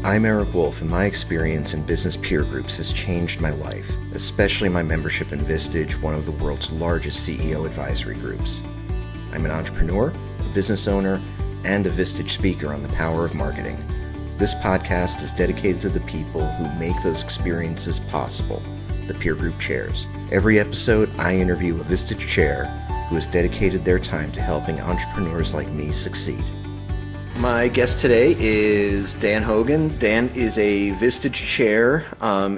I'm Eric Wolf, and my experience in business peer groups has changed my life, especially my membership in Vistage, one of the world's largest CEO advisory groups. I'm an entrepreneur, a business owner, and a Vistage speaker on the power of marketing. This podcast is dedicated to the people who make those experiences possible, the peer group chairs. Every episode, I interview a Vistage chair who has dedicated their time to helping entrepreneurs like me succeed. My guest today is Dan Hogan. Dan is a Vistage chair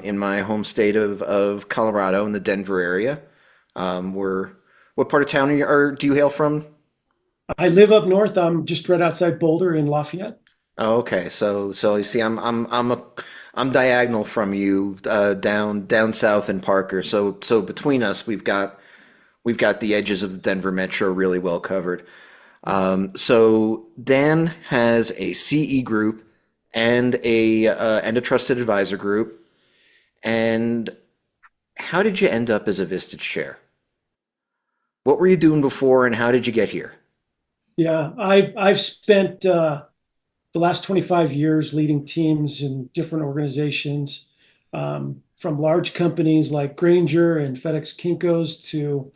in my home state of Colorado in the Denver area. What part of town do you hail from? I live up north. I'm just right outside Boulder in Lafayette. Oh, okay. So you see, I'm diagonal from you, down south in Parker. So between us, we've got the edges of the Denver metro really well covered. So Dan has a CE group and a trusted advisor group. And how did you end up as a Vistage chair? What were you doing before, and how did you get here? Yeah, I've spent the last 25 years leading teams in different organizations, from large companies like Granger and FedEx Kinko's to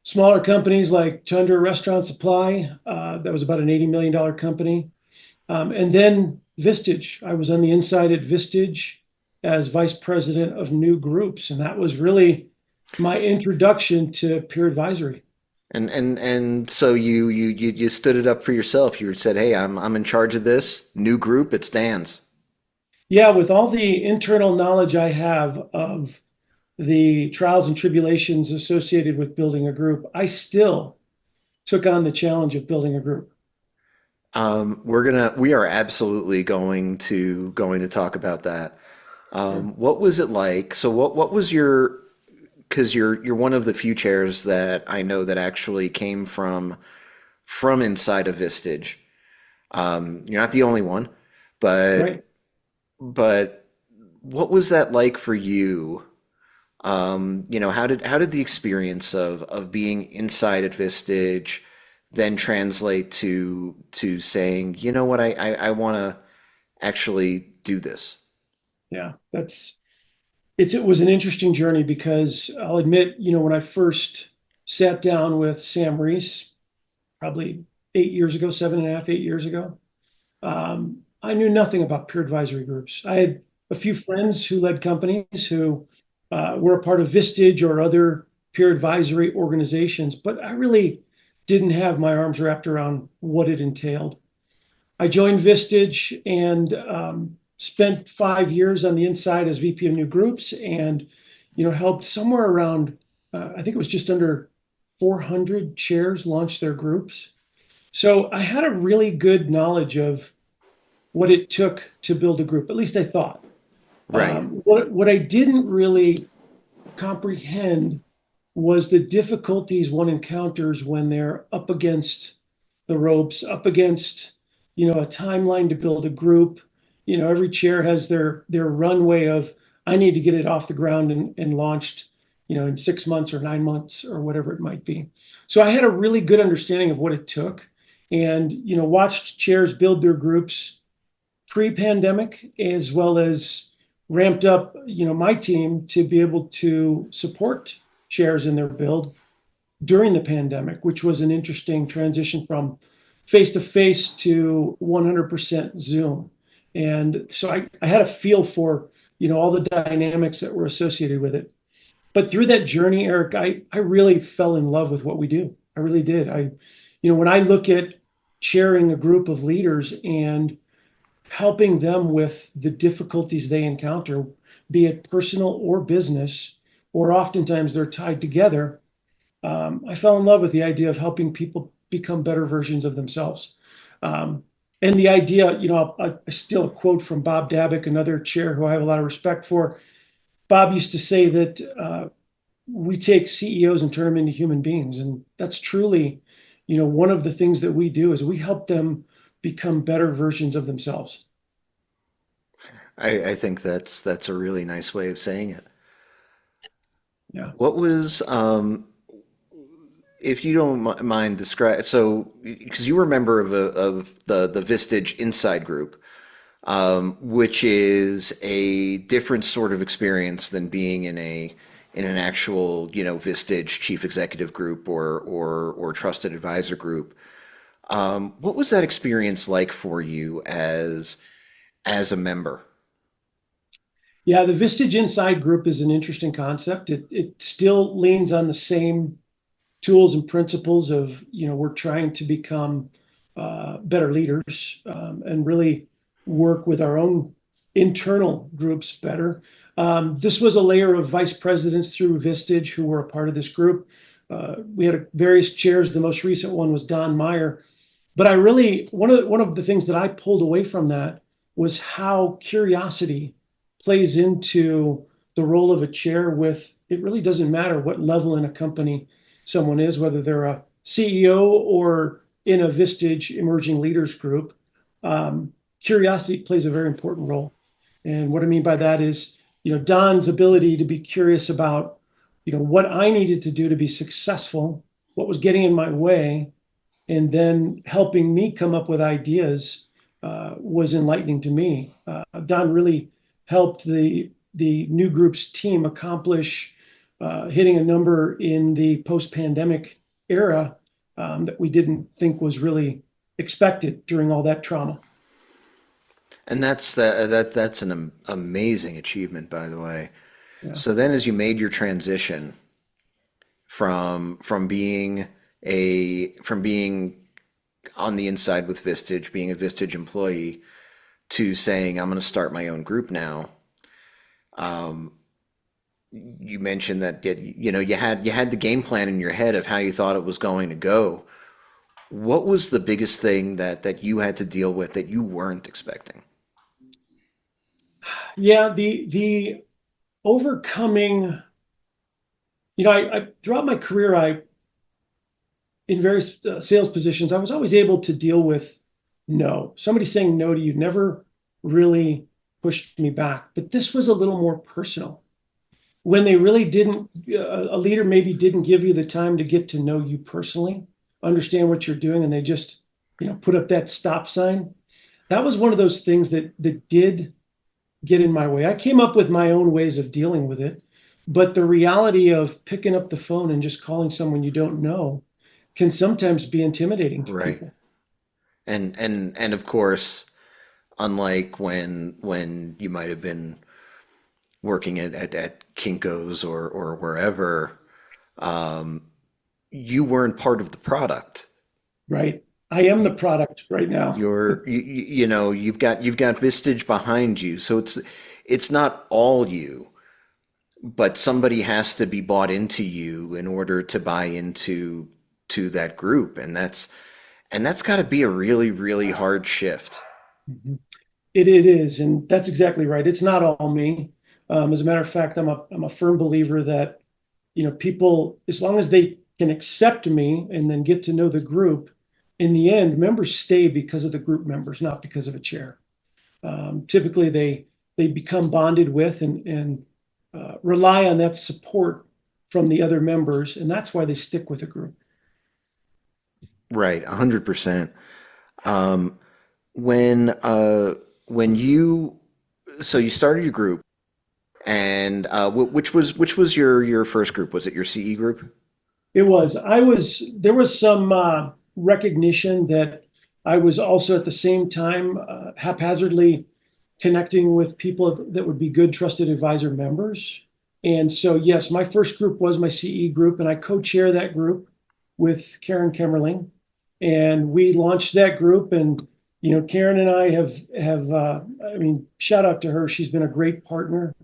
smaller companies like Chandra Restaurant Supply. That was about an $80 million company. And then Vistage. I was on the inside at Vistage as vice president of new groups. And that was really my introduction to peer advisory. And so you stood it up for yourself. You said, "Hey, I'm in charge of this new group. It stands." Yeah, with all the internal knowledge I have of the trials and tribulations associated with building a group, I still took on the challenge of building a group. We are absolutely going to talk about that. Sure. What was it like? So what was your, because you're one of the few chairs that I know that actually came from inside of Vistage. You're not the only one, but Right. but what was that like for you? How did the experience of being inside at Vistage then translate to saying, you know what, I want to actually do this? Yeah. It was an interesting journey because I'll admit, when I first sat down with Sam Reese, probably 8 years ago, 7.5, 8 years ago, I knew nothing about peer advisory groups. I had a few friends who led companies who were a part of Vistage or other peer advisory organizations, but I really didn't have my arms wrapped around what it entailed. I joined Vistage and spent 5 years on the inside as VP of new groups, and helped somewhere around, I think it was just under 400 chairs launch their groups. So I had a really good knowledge of what it took to build a group. At least I thought. Right. What I didn't really comprehend was the difficulties one encounters when they're up against the ropes, up against, a timeline to build a group. Every chair has their runway of, I need to get it off the ground and launched, in 6 months or 9 months or whatever it might be. So I had a really good understanding of what it took, and watched chairs build their groups pre-pandemic, as well as ramped up, my team to be able to support chairs in their build during the pandemic, which was an interesting transition from face to face to 100% Zoom. And so I had a feel for, all the dynamics that were associated with it. But through that journey, Eric, I really fell in love with what we do. I really did. When I look at chairing a group of leaders and helping them with the difficulties they encounter, be it personal or business, or oftentimes they're tied together, I fell in love with the idea of helping people become better versions of themselves. And the idea, I steal a quote from Bob Dabbick, another chair who I have a lot of respect for. Bob used to say that we take CEOs and turn them into human beings. And that's truly, one of the things that we do is we help them become better versions of themselves. I think that's a really nice way of saying it. Yeah. What was, if you don't mind describe, so because you were a member of the Vistage Inside group, which is a different sort of experience than being in an actual, Vistage chief executive group or trusted advisor group. What was that experience like for you as a member? Yeah, the Vistage Inside Group is an interesting concept. It still leans on the same tools and principles of, we're trying to become better leaders and really work with our own internal groups better. This was a layer of vice presidents through Vistage who were a part of this group. We had various chairs. The most recent one was Don Meyer. But I really one of the things that I pulled away from that was how curiosity plays into the role of a chair. With it really doesn't matter what level in a company someone is, whether they're a CEO or in a Vistage emerging leaders group. Curiosity plays a very important role. And what I mean by that is, Don's ability to be curious about, what I needed to do to be successful, what was getting in my way, and then helping me come up with ideas was enlightening to me. Don really helped the new group's team accomplish hitting a number in the post-pandemic era that we didn't think was really expected during all that trauma. And that's an amazing achievement, by the way. Yeah. So then, as you made your transition from being on the inside with Vistage, being a Vistage employee, to saying I'm going to start my own group now. You mentioned that you had the game plan in your head of how you thought it was going to go. What was the biggest thing that you had to deal with that you weren't expecting? Yeah, the overcoming, I throughout my career, in various sales positions, I was always able to deal with no. Somebody saying no to you never really pushed me back. But this was a little more personal. When they really didn't, a leader maybe didn't give you the time to get to know you personally, understand what you're doing, and they just, put up that stop sign. That was one of those things that did get in my way. I came up with my own ways of dealing with it, but the reality of picking up the phone and just calling someone you don't know can sometimes be intimidating to Right. people. And of course, unlike when you might have been working at Kinko's or wherever, you weren't part of the product. Right. I am the product right now. You've got Vistage behind you, so it's not all you, but somebody has to be bought into you in order to buy into that group, and that's got to be a really, really hard shift. Mhm. It is, and that's exactly right. It's not all me. As a matter of fact, I'm a firm believer that people, as long as they can accept me and then get to know the group, in the end, members stay because of the group members, not because of a chair. Typically, they become bonded with and rely on that support from the other members, and that's why they stick with a group. Right, 100%. Um, when uh, when you so you started your group, and which was your first group? Was it your CE group? It was. There was some recognition that I was also at the same time haphazardly connecting with people that would be good trusted advisor members. And so, yes, my first group was my CE group, and I co-chair that group with Karen Kemerling. And we launched that group. And, Karen and I I mean, shout out to her. She's been a great partner.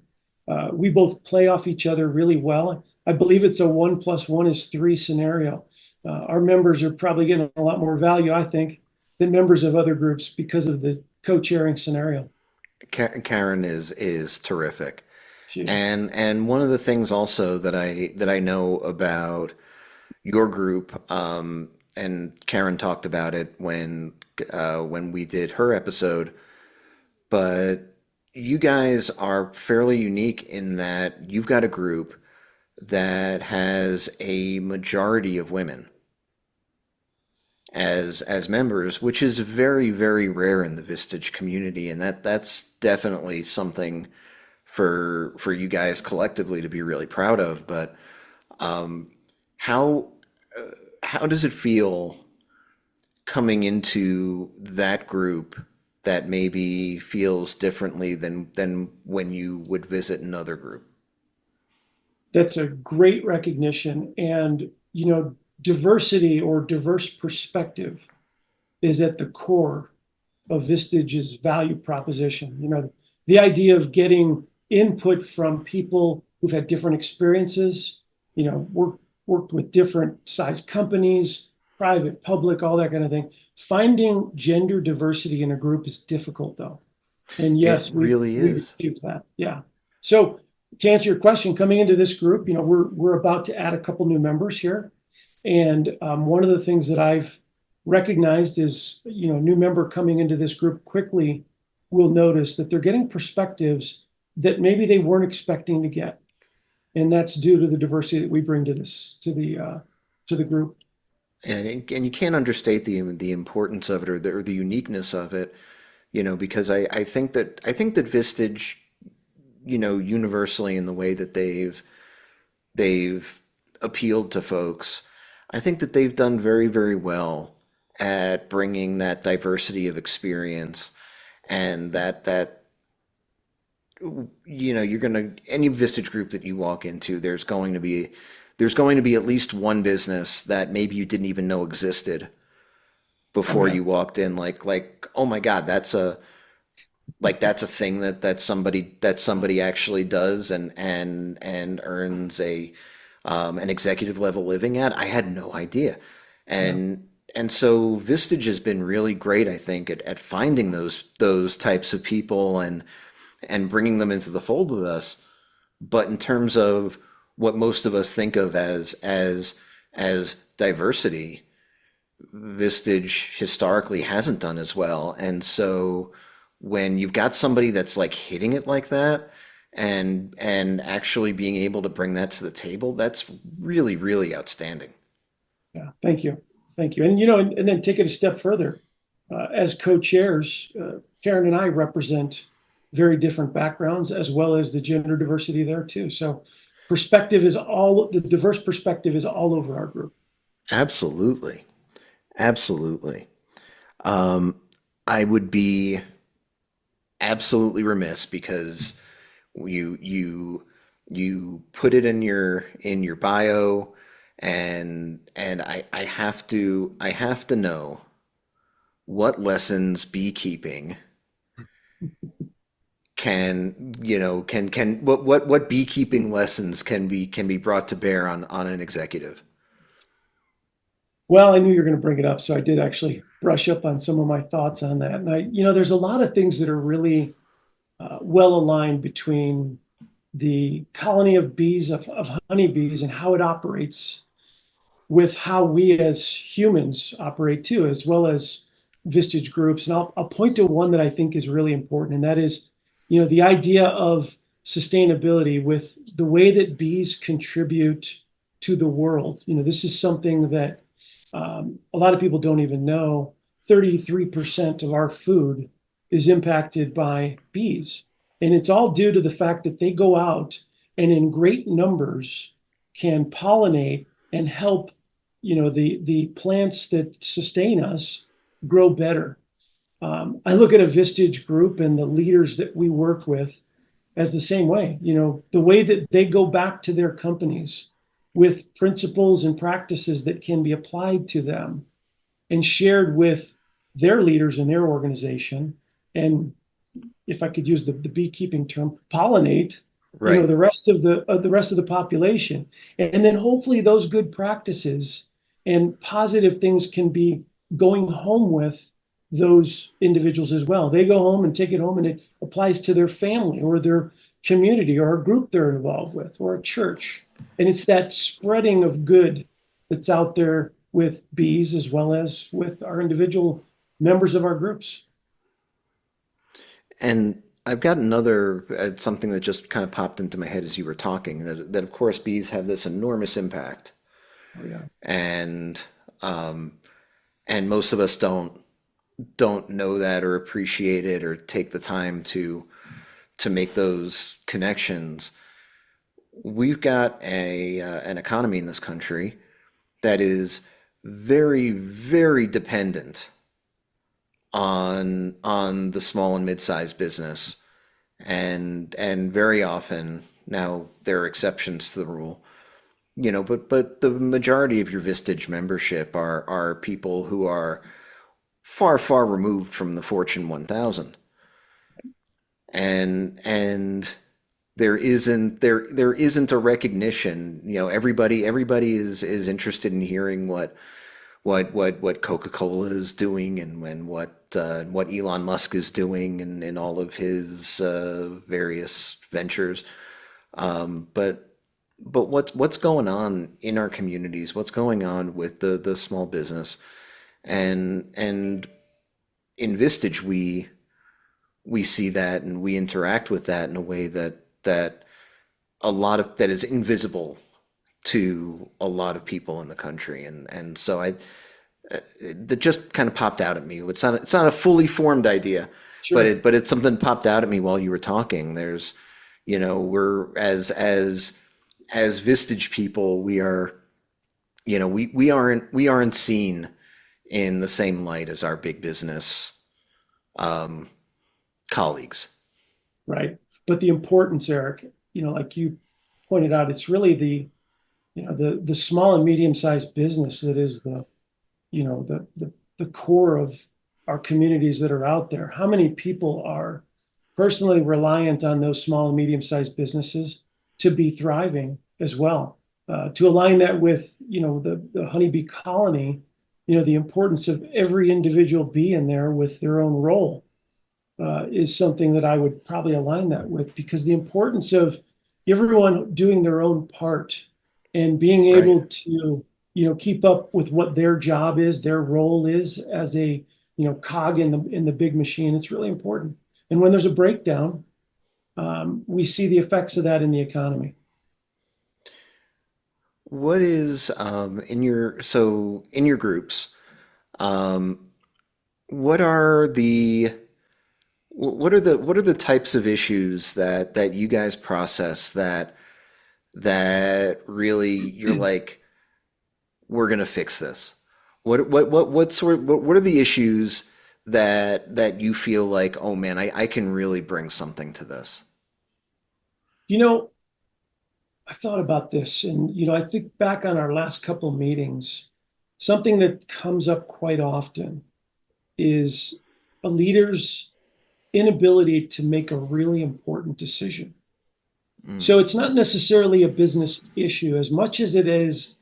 We both play off each other really well. I believe it's a 1+1 is 3 scenario. Our members are probably getting a lot more value, I think, than members of other groups because of the co-chairing scenario. Karen is terrific. She is. And one of the things also that I know about your group, and Karen talked about it when we did her episode, but you guys are fairly unique in that you've got a group that has a majority of women. as members, which is very, very rare in the Vistage community, and that's definitely something for you guys collectively to be really proud of. But how how does it feel coming into that group that maybe feels differently than when you would visit another group? That's a great recognition. And, diversity or diverse perspective is at the core of Vistage's value proposition. The idea of getting input from people who've had different experiences, worked with different size companies, private, public, all that kind of thing. Finding gender diversity in a group is difficult, though. And It yes, really we've is. achieved that. Yeah. So to answer your question, coming into this group, we're about to add a couple new members here, and one of the things that I've recognized is, a new member coming into this group quickly will notice that they're getting perspectives that maybe they weren't expecting to get, and that's due to the diversity that we bring to the group. And you can't understate the importance of it or the uniqueness of it, because I think that Vistage, universally in the way that they've appealed to folks, I think that they've done very, very well at bringing that diversity of experience, and that you're gonna any Vistage group that you walk into, there's going to be at least one business that maybe you didn't even know existed Oh before yeah. you walked in. Like, oh my God, that's a thing that somebody actually does and earns an executive level living at. I had no idea. Yeah. And so Vistage has been really great, I think, at finding those types of people and bringing them into the fold with us. But in terms of what most of us think of as diversity, Vistage historically hasn't done as well. And so when you've got somebody that's like hitting it like that and actually being able to bring that to the table, that's really, really outstanding. Yeah. Thank you. Thank you. And then take it a step further. As co-chairs, Karen and I represent very different backgrounds as well as the gender diversity there too. So the diverse perspective is all over our group. Absolutely. Absolutely. Um, I would be absolutely remiss because you put it in your bio, and I have to know what lessons beekeeping what beekeeping lessons can be brought to bear on an executive. Well, I knew you were going to bring it up, so I did actually brush up on some of my thoughts on that. And there's a lot of things that are really well aligned between the colony of bees, of honeybees, and how it operates with how we as humans operate too, as well as Vistage groups. And I'll point to one that I think is really important, and that is, the idea of sustainability with the way that bees contribute to the world. This is something that a lot of people don't even know. 33% of our food is impacted by bees. And it's all due to the fact that they go out and in great numbers can pollinate and help, the plants that sustain us grow better. I look at a Vistage group and the leaders that we work with as the same way. The way that they go back to their companies with principles and practices that can be applied to them and shared with their leaders in their organization. And if I could use the beekeeping term, pollinate, Right. the rest of the population, and then hopefully those good practices and positive things can be going home with those individuals as well. They go home and take it home, and it applies to their family or their community or a group they're involved with or a church. And it's that spreading of good that's out there with bees as well as with our individual members of our groups. And I've got another something that just kind of popped into my head as you were talking, that of course bees have this enormous impact, Oh yeah. and and most of us don't know that or appreciate it or take the time to make those connections. We've got a an economy in this country that is very, very dependent on the small and mid-sized business, and very often now there are exceptions to the rule, but the majority of your Vistage membership are people who are far, far removed from the Fortune 1000, and there isn't a recognition. Everybody is interested in hearing what Coca-Cola is doing, and what Elon Musk is doing, and all of his various ventures. But what's going on in our communities? What's going on with the small business? And in Vistage, we see that, and we interact with that in a way that that is invisible to a lot of people in the country. And so that just kind of popped out at me. It's not a fully formed idea, but Sure. it's something popped out at me while you were talking. We're as Vistage people, we are, we aren't seen in the same light as our big business um, colleagues. Right. But the importance, Eric, like you pointed out, it's really the small and medium-sized business that is the core of our communities that are out there. How many people are personally reliant on those small and medium-sized businesses to be thriving as well? To align that with, the honeybee colony, the importance of every individual bee in there with their own role is something that I would probably align that with, because the importance of everyone doing their own part and being Right. able to, keep up with what their job is, their role is as a, cog in the big machine. It's really important. And when there's a breakdown, we see the effects of that in the economy. What is in your groups, um, what are the what are the types of issues that you guys process that really you're like, we're gonna fix this? What are the issues that you feel like, oh man, I can really bring something to this? You know, I've thought about this, and I think back on our last couple of meetings, something that comes up quite often is a leader's inability to make a really important decision. Mm, So it's not necessarily a business issue as much as it is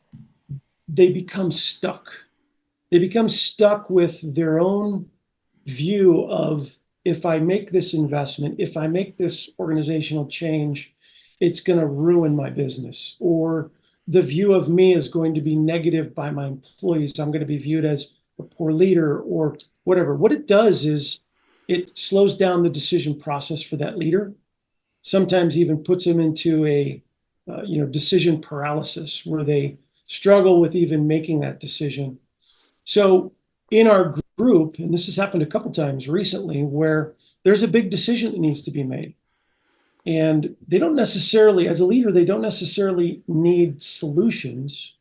they become stuck. They become stuck with their own view of, if I make this investment, if I make this organizational change, it's going to ruin my business. Or the view of me is going to be negative by my employees. I'm going to be viewed as a poor leader or whatever. What it does is it slows down the decision process for that leader, sometimes even puts them into a decision paralysis where they struggle with even making that decision. So in our group, and this has happened a couple times recently, where there's a big decision that needs to be made. And they don't necessarily, as a leader, they don't necessarily need solutions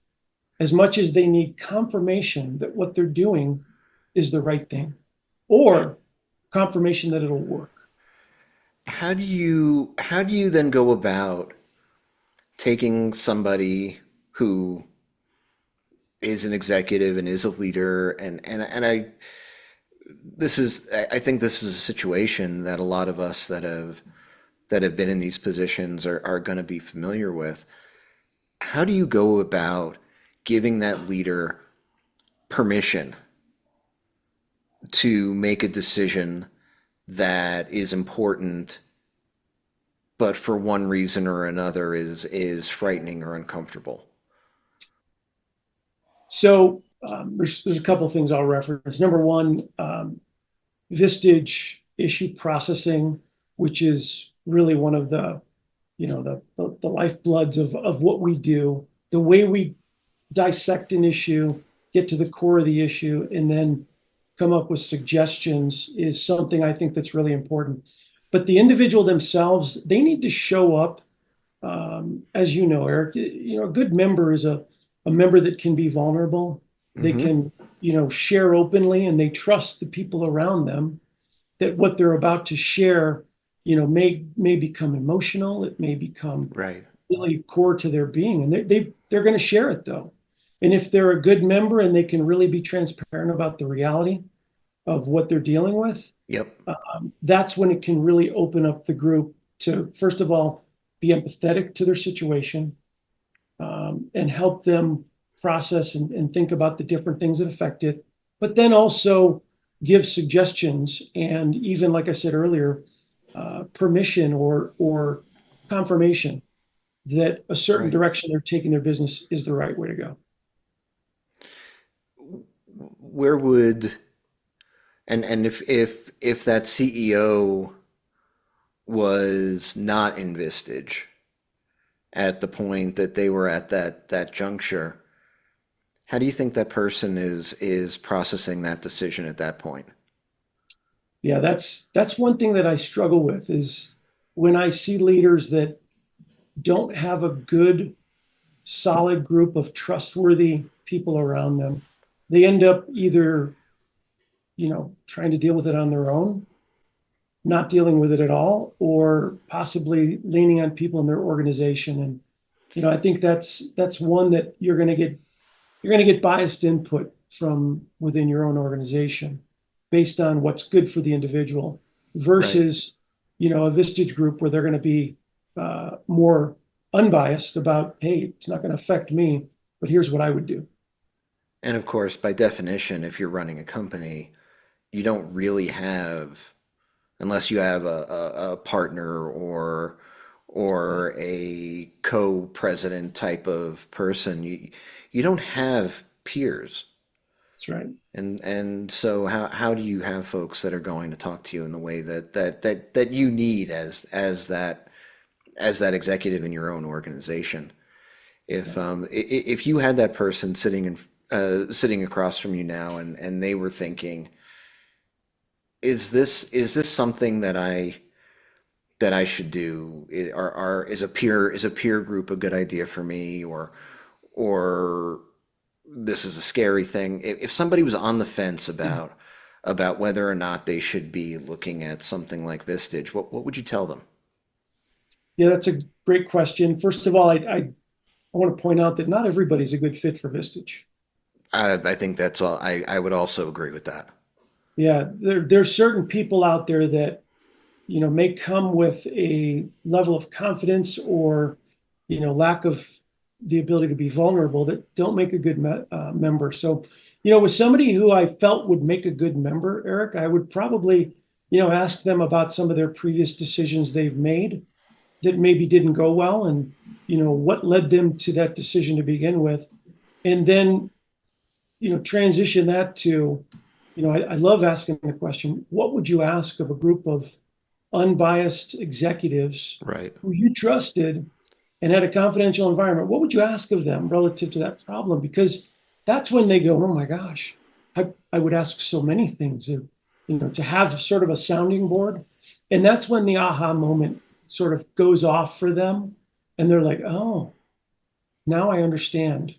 as much as they need confirmation that what they're doing is the right thing, or confirmation that it'll work. how do you then go about taking somebody who is an executive and is a leader, and I think this is a situation that a lot of us that have been in these positions are going to be familiar with. How do you go about giving that leader permission to make a decision that is important, but for one reason or another is frightening or uncomfortable? So there's a couple of things I'll reference. Number one, Vistage issue processing, which is really one of the lifebloods of what we do. The way we dissect an issue, get to the core of the issue, and then come up with suggestions is something I think that's really important. But the individual themselves, they need to show up. As you know, Eric, a good member is a member that can be vulnerable. They Mm-hmm. can, share openly, and they trust the people around them that what they're about to share, may become emotional. It may become Right. really core to their being, and they're going to share it though. And if they're a good member and they can really be transparent about the reality of what they're dealing with, Yep. that's when it can really open up the group to, first of all, be empathetic to their situation, and help them process and think about the different things that affect it, but then also give suggestions and even, like I said earlier, permission or confirmation that a certain Right. direction they're taking their business is the right way to go. Where would and if that CEO was not in Vistage at the point that they were at that juncture, how do you think that person is processing that decision at that point? Yeah, that's one thing that I struggle with is when I see leaders that don't have a good, solid group of trustworthy people around them. They end up either, trying to deal with it on their own, not dealing with it at all, or possibly leaning on people in their organization. And, I think that's one that you're going to get biased input from within your own organization based on what's good for the individual Right. versus, a Vistage group where they're going to be more unbiased about, hey, it's not going to affect me, but here's what I would do. And of course, by definition, if you're running a company, you don't really have, unless you have a partner Yeah, or a co-president type of person, you don't have peers. that's right. And so how do you have folks that are going to talk to you in the way that you need as that executive in your own organization? Yeah. If you had that person sitting across from you now and they were thinking, is this something that I should do? Is a peer group a good idea for me, or this is a scary thing? If somebody was on the fence about whether or not they should be looking at something like Vistage, what would you tell them? Yeah, that's a great question. First of all, I want to point out that not everybody's a good fit for Vistage. I think that's all. I would also agree with that. Yeah, there's certain people out there that, may come with a level of confidence or, lack of the ability to be vulnerable that don't make a good member. So, with somebody who I felt would make a good member, Eric, I would probably, ask them about some of their previous decisions they've made that maybe didn't go well, and, what led them to that decision to begin with. And then, transition that to, I love asking the question, what would you ask of a group of unbiased executives Right. who you trusted and had a confidential environment? What would you ask of them relative to that problem? Because that's when they go, oh my gosh, I would ask so many things, to have sort of a sounding board. And that's when the aha moment sort of goes off for them. And they're like, oh, now I understand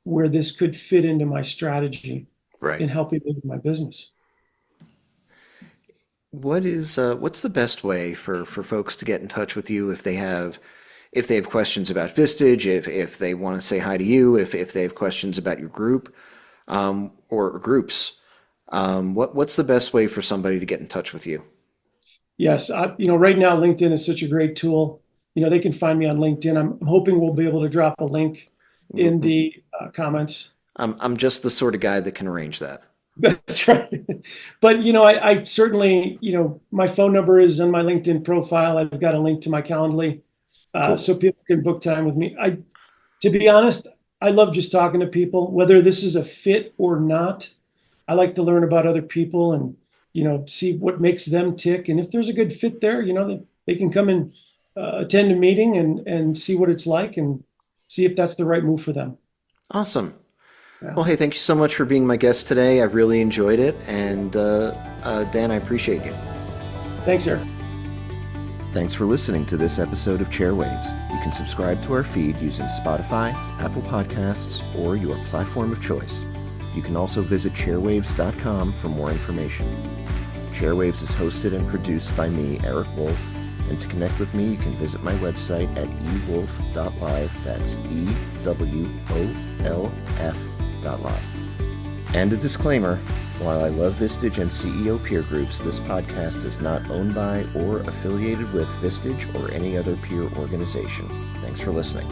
where this could fit into my strategy Right. in helping me with my business. What's the best way for folks to get in touch with you if they have questions about Vistage, if they want to say hi to you, if they have questions about your group, or groups? What's the best way for somebody to get in touch with you? Yes, right now LinkedIn is such a great tool. They can find me on LinkedIn. I'm hoping we'll be able to drop a link in the comments. I'm just the sort of guy that can arrange that. That's right. But I certainly, my phone number is on my LinkedIn profile. I've got a link to my Calendly, Cool. so people can book time with me. To be honest, I love just talking to people, whether this is a fit or not. I like to learn about other people and, see what makes them tick. And if there's a good fit there, they can come and attend a meeting and see what it's like and see if that's the right move for them. Awesome. Yeah. Well, hey, thank you so much for being my guest today. I really enjoyed it. And Dan, I appreciate you. Thanks, Eric. Thanks for listening to this episode of ChairWaves. You can subscribe to our feed using Spotify, Apple Podcasts, or your platform of choice. You can also visit ChairWaves.com for more information. ChairWaves is hosted and produced by me, Eric Wolf, and to connect with me, you can visit my website at ewolf.live. That's EWOLF.live. And a disclaimer, while I love Vistage and CEO peer groups, this podcast is not owned by or affiliated with Vistage or any other peer organization. Thanks for listening.